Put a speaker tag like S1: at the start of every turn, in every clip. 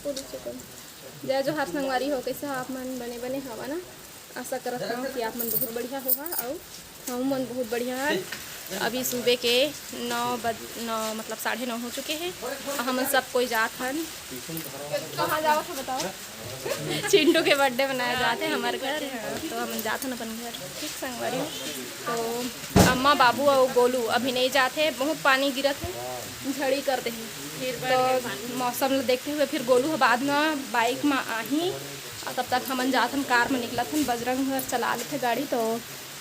S1: जय जो हाथ संगवारी हो कैसे आप मन बने बने हवा ना। आशा करत हूँ कि आप मन बहुत बढ़िया होगा और हम मन बहुत बढ़िया है। अभी सुबह के 9 मतलब 9:30 हो चुके हैं और हम सब कोई जात हन। कहाँ जाओ था बताओ। चिंटू के बर्थडे मनाया जाते हैं हमारे घर, तो हम जाते हैं अपन घर। ठीक संगवारी हो तो अम्मा बाबू और गोलू अभी नहीं जाते, बहुत पानी गिरत है, झड़ी करते हैं। फिर तो मौसम देखते हुए फिर गोलू बाद में बाइक में आही और तब तक हमन जात हम कार में निकला थे। बजरंग घर चला लेते गाड़ी तो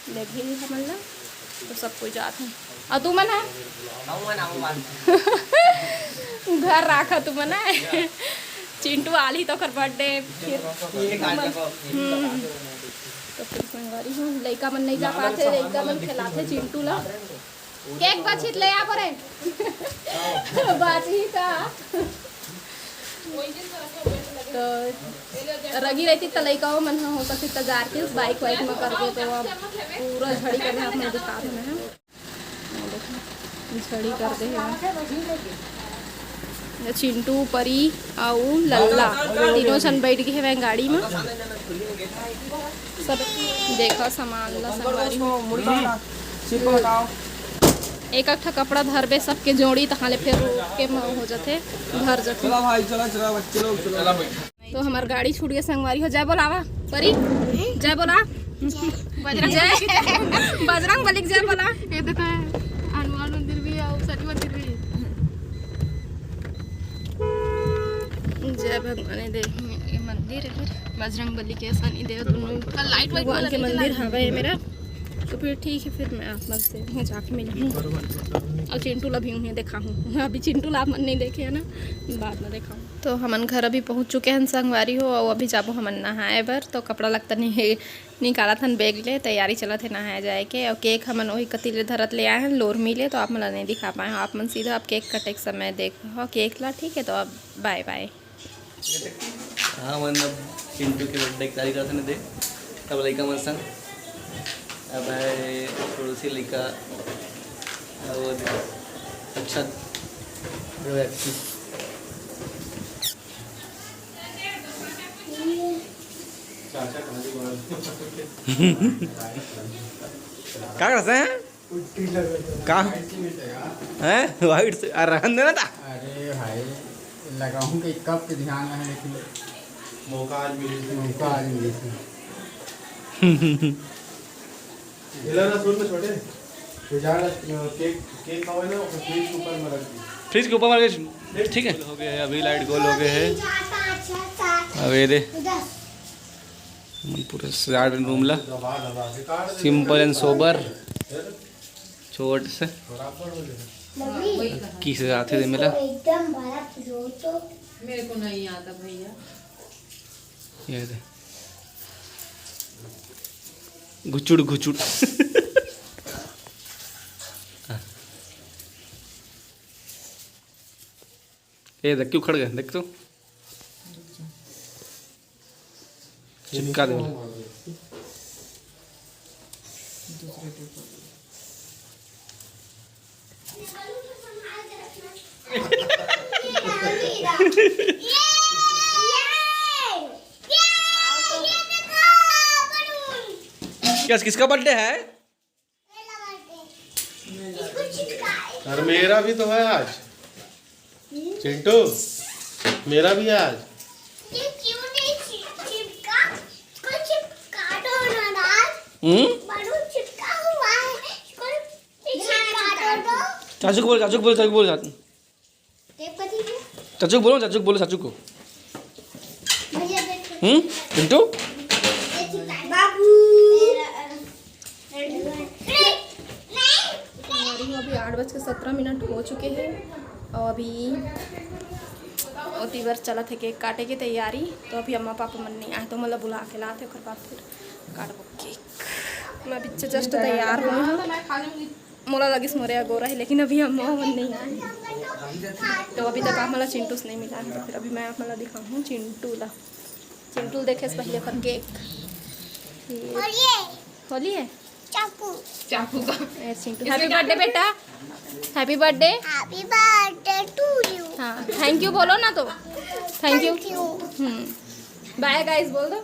S1: ले भी हमन ला तो सब कोई जात हैं। और तू मन है घर राखा तू मन है। चिंटू आली तो कर बर्थडे फिर तो फिर संगवारी हूँ लड़का मन नहीं जा पाते, लड़का मन खिलाते चिंटू ला केक बातचीत ले आ परे बातचीत तो रगी रहती तो लड़का मन हो सकती तजार के उस बाइक वाइक में करके तो अब पूरा झड़ी कर दे। आपने दिखा देना है झड़ी कर दे है। चिंटू परी आउ लल्ला तीनों जन बैठ गए हैं गाड़ी में। सब देखा सामान ला संगवारी एक अट्ठा कपड़ा धरबे सबके जोड़ी तहाँ ले फिर के हो जाते घर जाते। तो हमार गाड़ी छूट गया संगवारी हो। जय बोलावा परी जय बोला बजरंग बली जय बोला। ये देखो हनुमान मंदिर भी है और सती मंदिर भी। जय भगवान दे ये मंदिर है फिर बजरंग बली के शनि देव दोनों लाइट भगवान के मंदिर हवा है मेरा। तो फिर ठीक है फिर मैं आप मन से वहाँ जाके मिलूँ और चिंटू ला भी उन्हें देखा हूँ। अभी चिंटू ला आप मन नहीं देखे है ना, बाद में देखा हूँ। तो हमन घर अभी पहुँच चुके हैं संगवारी हो और अभी जाबो हमन नहाए बर। तो कपड़ा लगता नहीं निकाला था बैग ले तैयारी चला थे नहाए जाए के। और केक हमन वही कतीले धरत ले आए हैं लोर मिले तो आप मन नहीं दिखा पाए हो। आप मन सीधा आप केक कटे समय देखो केक ला ठीक है। तो अब बाय बाय।
S2: हाँ मन चिंटू के बर्थडे की तारीख रहते दे तब लड़का मन संग अब है पड़ोसी लड़का और अच्छा व्यक्ति क्या करते हैं कहाँ हैं वाइट से रहन देना था।
S3: अरे भाई लगाऊं कि कब के ध्यान है लेकिन मौका आज मिली थी। ना सुन में छोटे केक केक खाओ ना फ्रिज के ऊपर में रख दी।
S2: फ्रिज के ऊपर में ठीक है हो गए अभी लाइट गोल हो गए हैं। अवेरे पूरा सजाड़ रूम ला सिंपल एंड सोबर छोट से की से आते थे मेरा
S4: मेरे को नहीं आता भैया
S2: ये दे घुचुड़ घुचुड़ ये देख क्यों खड़ गए देख तो चिपका दे क्या किसका बर्थडे है?
S3: और मेरा भी तो है आज चिंटू मेरा भी है आज।
S2: चाचू को बोलो चाचू को बोलो चाचू को बोलो चाचू को बोलो चाचू को बोलो चाचू को चिंटू
S1: अभी 8:17 हो चुके हैं और अभी उसी बार चला थे केक काटे की तैयारी। तो अभी अम्मा पापा मन नहीं आए तो मतलब बुला के लाते और बाद फिर काटबो केक। मैं पीछे जस्ट तैयार हूँ मोला लगिस मोरे गोरा है लेकिन अभी अम्मा मन नहीं आए तो अभी तक आप मला चिंटू से नहीं मिला है। तो फिर अभी मैं आप मला दिखाऊँ चिंटू देखे से पहले पर केक होली है चाकू का चिंटू हैप्पी बर्थडे बेटा हैप्पी बर्थडे टू यू। हाँ थैंक यू बोलो ना तो थैंक यू। बाय गाइस बोल दो।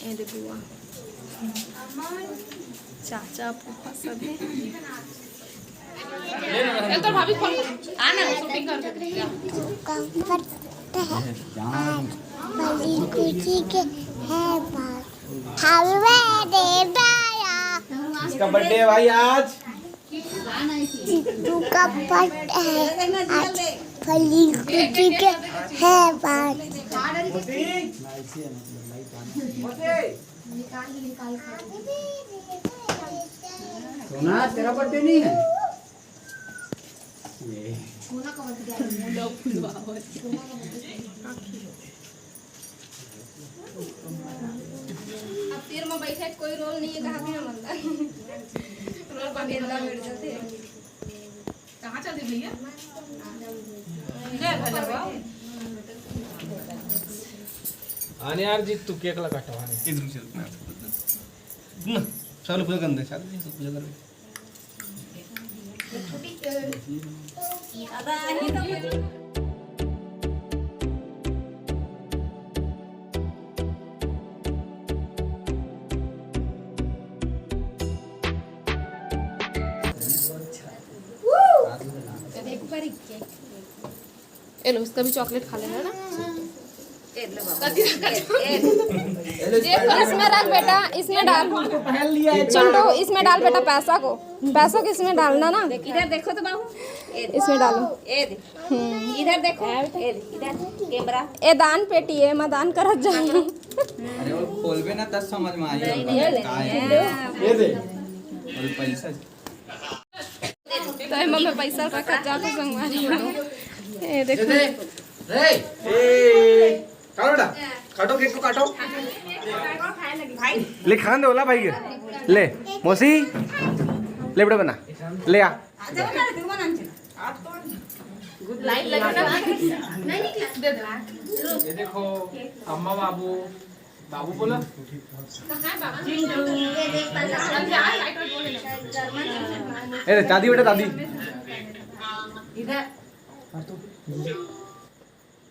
S1: ये दे बुआ, चाचा फूफा सब है। ये तो भाभी फोन आना शूटिंग कर दे।
S2: इसका बर्थडे है भाई आज।
S4: चिट्टू का बर्थडे है आज, फली खुशी के है बात।
S5: सोना तेरा बर्थडे नहीं है?
S1: अब तीर में बैठे कोई रोल नहीं है, कहाँ भी ना बनता रोल पर गेंदा बैठ जाते हैं। कहाँ चल रही भैया?
S3: आणि यार जी तू केकला काटव आणि
S2: इधर चल ना चालू पूजा करने चालू पूजा कर।
S1: ये लो इसका भी चॉकलेट खा लेना ना। इसमें रख बेटा, इसमें डाल चिंटू, इसमें डाल बेटा पैसा को इसमें डालना ना।
S6: इधर देखो तो बाबू,
S1: इसमें डालो।
S6: इधर देखो, इधर कैमरा।
S1: ए दान पेटी है, मैं दान करत जाऊं।
S5: अरे वो खोलबे ना तब समझ में आई
S3: ये दे
S5: और पैसा
S1: तो मम्मी पैसा रखा जा तो संगवा। ये देखो
S2: काटो बेटा, काटो केक को काटो। ले खान दे ओला भाई के ले मौसी ले बेटा बना ले आ।
S3: ये देखो अम्मा बाबू बाबू बोला
S2: ए दादी बेटा दादी।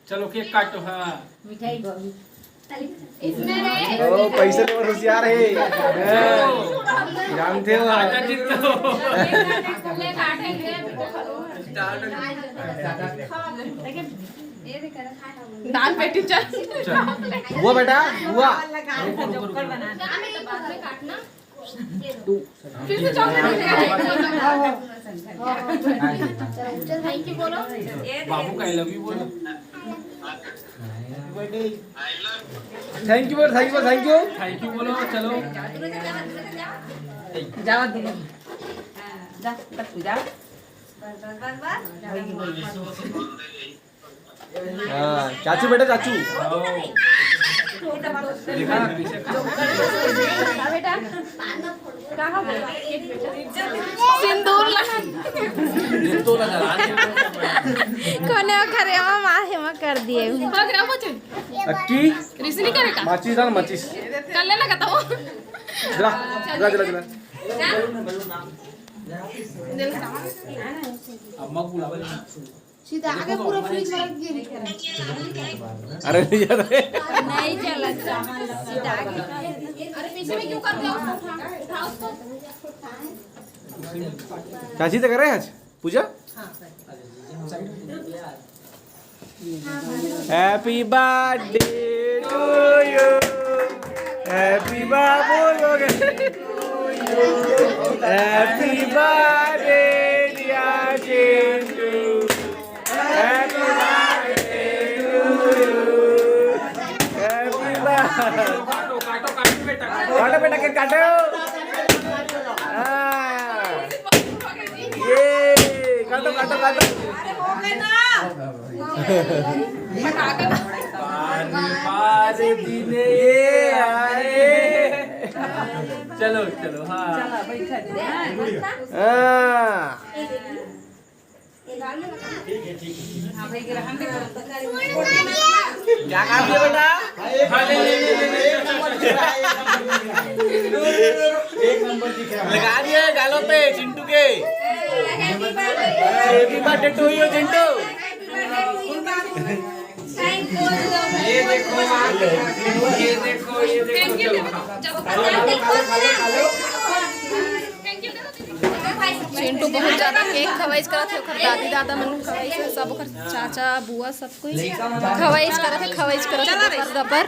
S3: चलो केक काटो। हाँ
S6: मिठाई
S2: ओ पैसे ले और होशियार है जानते हो।
S1: दान पेटी चल
S2: हुआ बेटा हुआ।
S1: काटना फिर से चॉकलेट थैंक यू बोलो।
S3: बाबू का आई लव यू बोलो।
S2: Thank you thank you
S3: thank you बोलो। चलो
S6: जावा दे जा तक पूजा
S2: हाँ चाचू बेटा चाचू।
S3: देखा ना पीछे
S1: बेटा कहाँ सिंदूर लगा कोने करे माहे में कर दिए प्रोग्राम हो चुका।
S2: अक्की
S1: रिसनी करेगा
S2: माचिस डाल माचिस
S1: कर लेना का तो
S2: जला जला जला जला।
S3: अम्मा को बुलावा।
S4: सीधा आगे पूरा फ्रिज में रख दिए।
S2: अरे नहीं जा रहे
S6: नहीं चला सीधा आगे।
S1: अरे पीछे में क्यों कर दिया उसको? उठाओ उसको।
S2: चाची से कर रहे हैं आज पूजा। Happy birthday to you happy birthday happy birthday dear Chintu happy birthday to you happy birthday.
S3: काटो काटो काटो बेटा
S2: काटो बेटा केक काटो। ये काटो काटो काटो। ये आए चलो चलो। हाँ हाँ क्या काम किया बेटा? लगा दिए गालों पे चिंटू के। Happy birthday to you Chintu.
S5: ये देखो ये देखो ये
S1: चिंटू बहुत ज्यादा केक खवाइश करत है। ओकर दादी दादा मन खवाइश है, सब ओकर चाचा बुआ सब कोई खवाइश करत है, खवाइश करत है ओकर दपर।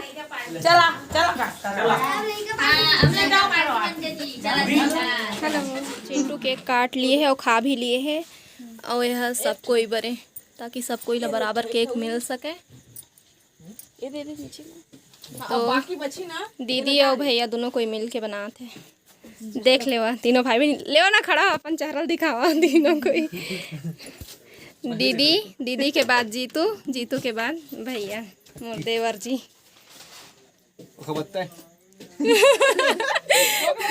S1: हेलो, चिंटू केक काट लिए है और खा भी लिए है और यह सब कोई बरे ताकि सब कोई ला बराबर केक मिल सके। ये दे नीचे तो बाकी बची ना दीदी और भैया दोनों कोई मिल के बनाते देख लेवा। तीनों भाई बहन लेवा ना खड़ा अपन चेहरा दिखावा तीनों कोई। दीदी के बाद जीतू, जीतू के बाद भैया मोर देवर जी।
S5: खबरता है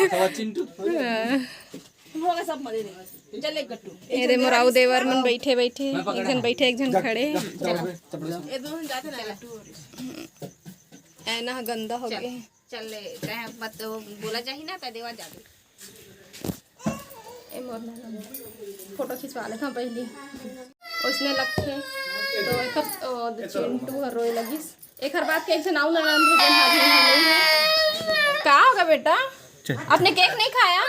S5: खबर चिंटू
S1: ये दे मोराऊ देवर मन बैठे बैठे, एक जन बैठे एक जन खड़े। ऐना गंदा हो गया।
S6: चल मत बोला जाही ना त देवा जादू।
S1: ए मोर फोटो खिंचवा ले था पहली उसने लखे तो एकर चिंटू हर रोए लगिस। एकर बात के एक से नाउ ना नाम भेजन हाजी नहीं है। का होगा बेटा, आपने केक नहीं खाया?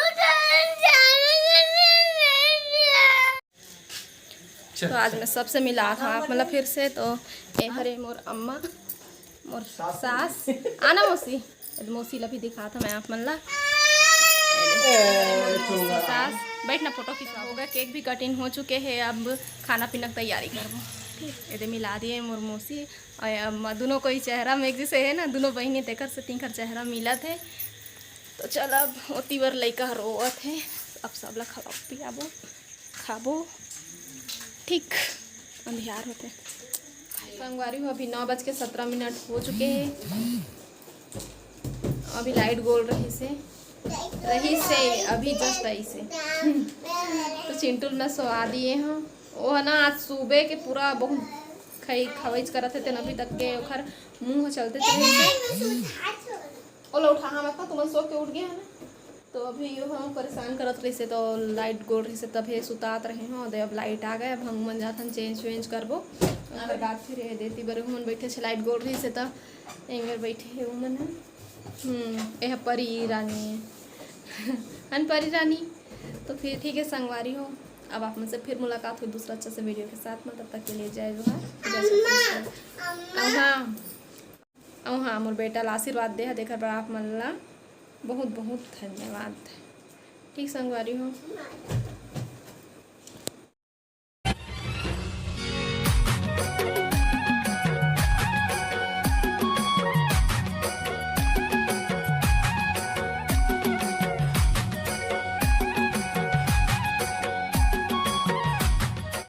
S1: तो आज मैं सबसे मिला था मतलब फिर से। तो ए हरे मोर अम्मा मोर सास आना मौसी, मौसी ला भी दिखा था मैं आप मन ला। सास बैठना, फोटो खिंचवा होगा। केक भी कटिंग हो चुके हैं, अब खाना पीना की तैयारी करबो। ठीक ये मिला दिए मोर मौसी और दोनों कोई चेहरा में एक जैसे है ना, दोनों बहनी तेकर से तीन चेहरा मिला थे। तो चल अब ओती बार लड़का रोवत है, अब सब ला खवा पियाबो खाबो। ठीक अंधियार होते संगवारी हो। अभी 9:17 हो चुके हैं। अभी लाइट गोल रही से अभी जस्ट आई से। तो चिंटू न सोआ दिए हैं वो है ना। आज सुबह के पूरा बहुत खवाइज करत थे अभी तक के ओखर मुँह चलते थे। ओला उठा हम तुम सो के उठ गया है ना। तो अभी यो हम परेशान करत रही से, तो लाइट गोल रही से तभी सुतात रहे हैं। दे अब लाइट आ गए, अब हम मन जाथन चेंज वेंज करबो। और बात फिर देती बरे मन बैठे से लाइट गोल रही से तो एंगर बैठे है मन है। यह परी रानी है हन परी रानी। तो फिर ठीक है संगवारी हो, अब आप मुझसे फिर मुलाकात हुई दूसरा अच्छा से वीडियो के साथ में। तब तक के लिए जय जोहार। हाँ मोर बेटा ला आशीर्वाद दे देखा आप मन ला बहुत बहुत धन्यवाद। ठीक संगवारी हो।